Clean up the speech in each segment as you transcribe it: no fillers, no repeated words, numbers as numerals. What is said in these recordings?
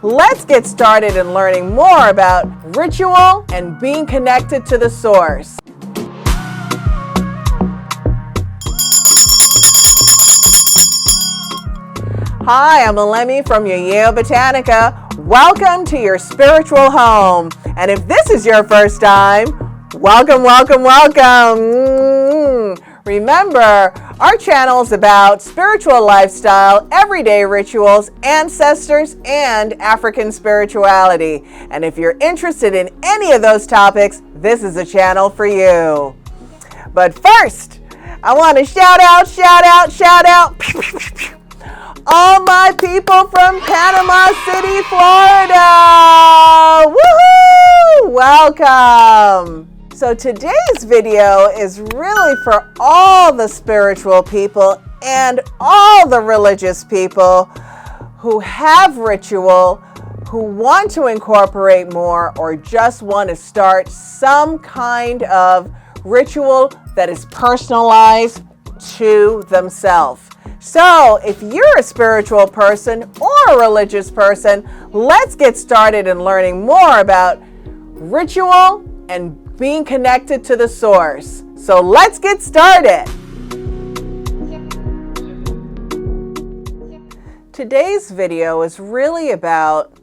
let's get started in learning more about ritual and being connected to the source. Hi, I'm Elemi from Yeyeo Botanica. Welcome to your spiritual home. And if this is your first time, welcome, welcome, welcome. Remember, our channel is about spiritual lifestyle, everyday rituals, ancestors, and African spirituality. And if you're interested in any of those topics, this is a channel for you. But first, I want to shout out all my people from Panama City, Florida. Woohoo! Welcome. So today's video is really for all the spiritual people and all the religious people who have ritual, who want to incorporate more, or just want to start some kind of ritual that is personalized to themselves. So if you're a spiritual person or a religious person, let's get started in learning more about ritual and being connected to the source. So let's get started. Today's video is really about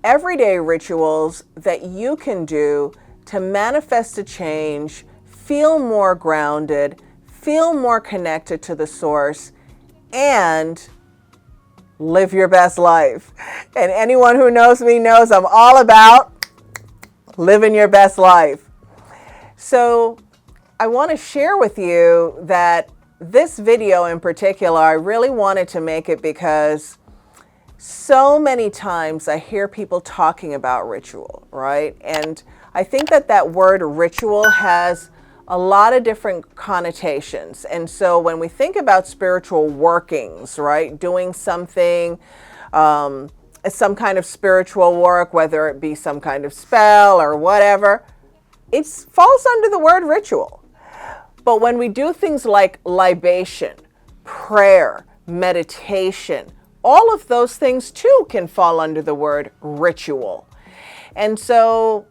everyday rituals that you can do to manifest a change, feel more grounded, feel more connected to the source, and live your best life. And anyone who knows me knows I'm all about living your best life. So I want to share with you that this video in particular, I really wanted to make it because so many times I hear people talking about ritual, right? And I think that word ritual has a lot of different connotations. And so when we think about spiritual workings, right, doing something, some kind of spiritual work, whether it be some kind of spell or whatever, it falls under the word ritual. But when we do things like libation, prayer, meditation, all of those things too can fall under the word ritual. And so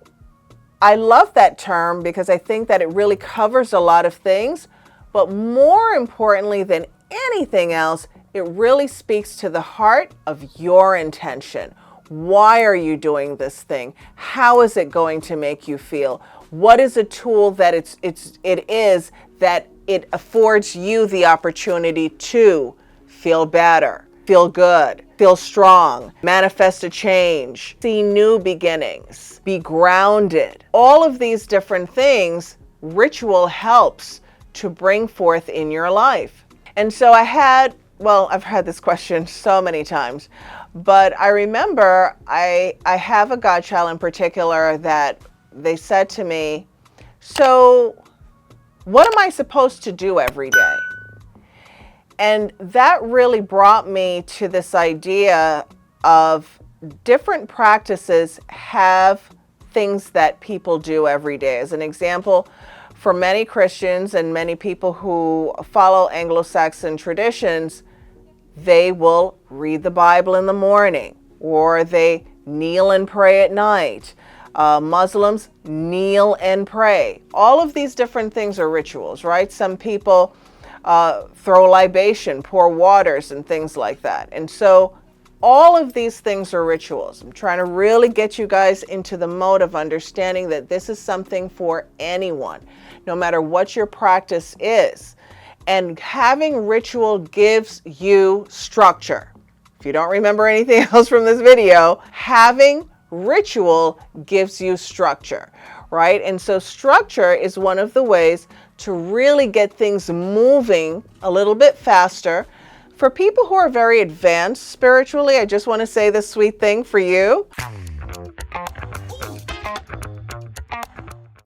I love that term because I think that it really covers a lot of things, but more importantly than anything else, it really speaks to the heart of your intention. Why are you doing this thing? How is it going to make you feel? What is a tool that it is that it affords you the opportunity to feel better, feel good, feel strong, manifest a change, see new beginnings, be grounded. All of these different things, ritual helps to bring forth in your life. And so I've had this question so many times, but I remember I have a godchild in particular that they said to me, so what am I supposed to do every day? And that really brought me to this idea of different practices have things that people do every day. As an example, for many Christians and many people who follow Anglo-Saxon traditions, they will read the Bible in the morning, or they kneel and pray at night. Muslims kneel and pray. All of these different things are rituals, right? Some people throw libation, pour waters, and things like that. And so all of these things are rituals. I'm trying to really get you guys into the mode of understanding that this is something for anyone, no matter what your practice is. And having ritual gives you structure. If you don't remember anything else from this video, having ritual gives you structure, right? And so structure is one of the ways to really get things moving a little bit faster. For people who are very advanced spiritually, I just want to say this sweet thing for you.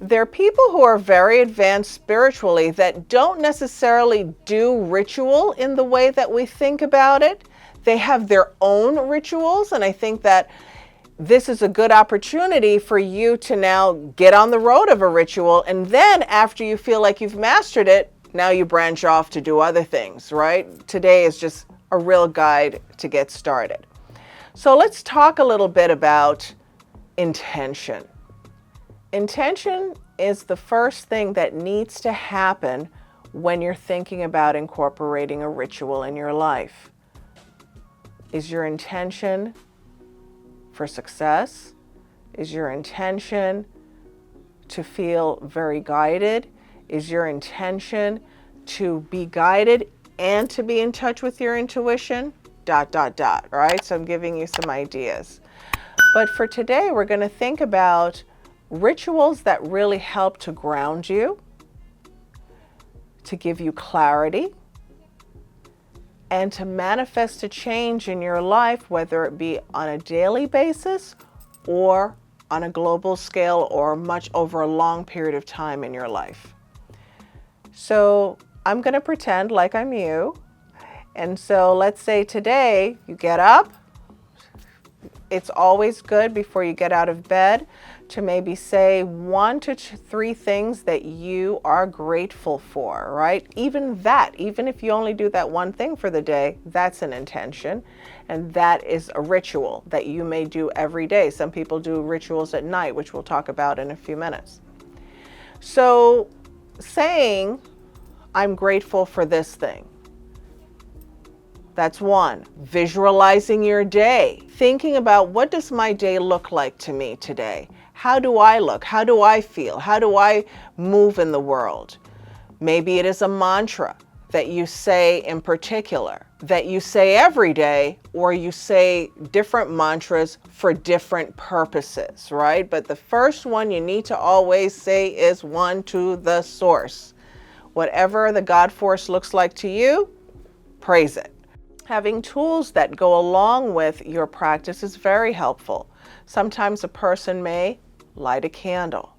There are people who are very advanced spiritually that don't necessarily do ritual in the way that we think about it. They have their own rituals, and I think that this is a good opportunity for you to now get on the road of a ritual, and then after you feel like you've mastered it, now you branch off to do other things, right? Today is just a real guide to get started. So let's talk a little bit about intention. Intention is the first thing that needs to happen when you're thinking about incorporating a ritual in your life. Is your intention for success? Is your intention to feel very guided? Is your intention to be guided and to be in touch with your intuition? ... Right? So I'm giving you some ideas. But for today, we're going to think about rituals that really help to ground you, to give you clarity, and to manifest a change in your life, whether it be on a daily basis or on a global scale or much over a long period of time in your life. So I'm going to pretend like I'm you. And so let's say today you get up. It's always good before you get out of bed to maybe say 1 to 3 things that you are grateful for, right? Even if you only do that one thing for the day, that's an intention. And that is a ritual that you may do every day. Some people do rituals at night, which we'll talk about in a few minutes. So saying, I'm grateful for this thing. That's 1. Visualizing your day. Thinking about, what does my day look like to me today? How do I look? How do I feel? How do I move in the world? Maybe it is a mantra that you say in particular, that you say every day, or you say different mantras for different purposes, right? But the first one you need to always say is one to the source. Whatever the God force looks like to you, praise it. Having tools that go along with your practice is very helpful. Sometimes a person may light a candle,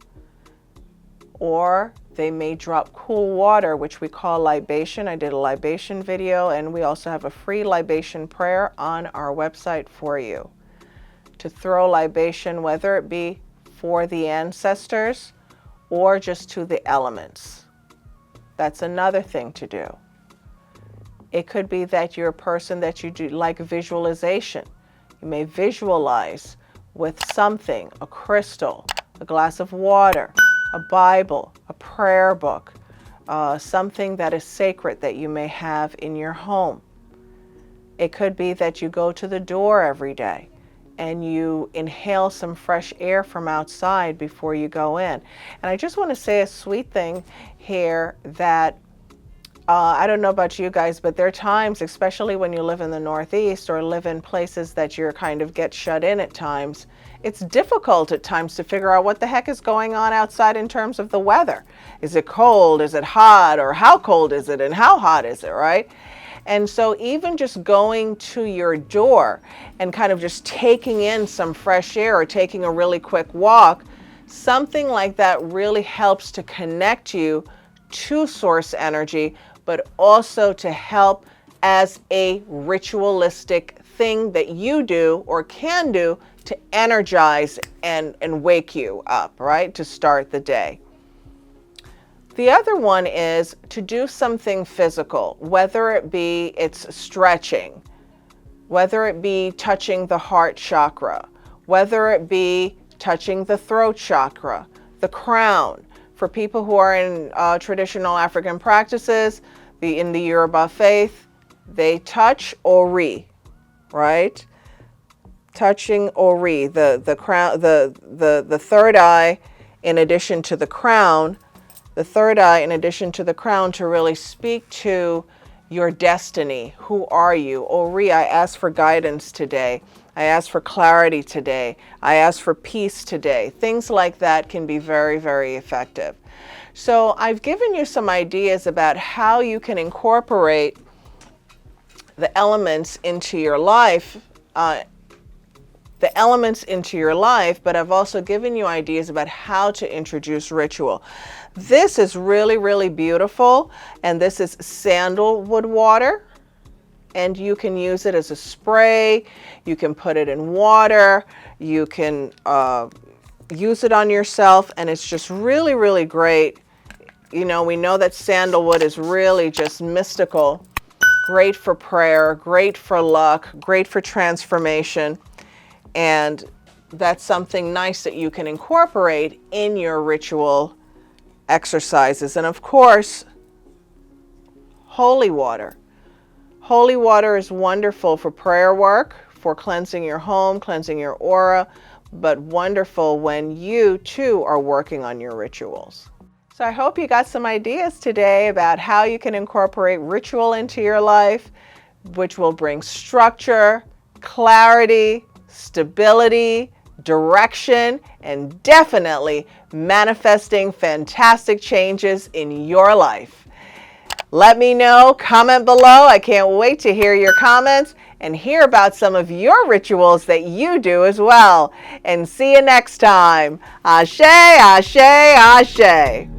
or they may drop cool water, which we call libation. I did a libation video, and we also have a free libation prayer on our website for you. To throw libation, whether it be for the ancestors or just to the elements. That's another thing to do. It could be that you're a person that you do like visualization. You may visualize with something, a crystal, a glass of water, a Bible, a prayer book, something that is sacred that you may have in your home. It could be that you go to the door every day and you inhale some fresh air from outside before you go in. And I just want to say a sweet thing here that I don't know about you guys, but there are times, especially when you live in the Northeast or live in places that you're kind of get shut in at times, it's difficult at times to figure out what the heck is going on outside in terms of the weather. Is it cold? Is it hot? Or how cold is it? And how hot is it, right? And so even just going to your door and kind of just taking in some fresh air or taking a really quick walk, something like that really helps to connect you to source energy, but also to help as a ritualistic thing that you do or can do to energize and wake you up, right? To start the day. The other one is to do something physical, whether it be it's stretching, whether it be touching the heart chakra, whether it be touching the throat chakra, the crown. For people who are in traditional African practices, in the Yoruba faith, they touch Ori, right? Touching Ori, the crown, the third eye, in addition to the crown, to really speak to your destiny. Who are you? Ori, I ask for guidance today. I ask for clarity today. I ask for peace today. Things like that can be very, very effective. So I've given you some ideas about how you can incorporate the elements into your life, but I've also given you ideas about how to introduce ritual. This is really, really beautiful, and this is sandalwood water, and you can use it as a spray. You can put it in water. You can use it on yourself, and it's just really, really great. You know, we know that sandalwood is really just mystical great for prayer, great for luck, great for transformation. And that's something nice that you can incorporate in your ritual exercises. And of course, holy water. Holy water is wonderful for prayer work, for cleansing your home, cleansing your aura, but wonderful when you too are working on your rituals. So I hope you got some ideas today about how you can incorporate ritual into your life, which will bring structure, clarity, stability, direction, and definitely manifesting fantastic changes in your life. Let me know, comment below. I can't wait to hear your comments and hear about some of your rituals that you do as well. And see you next time. Ashe, ashe, ashe.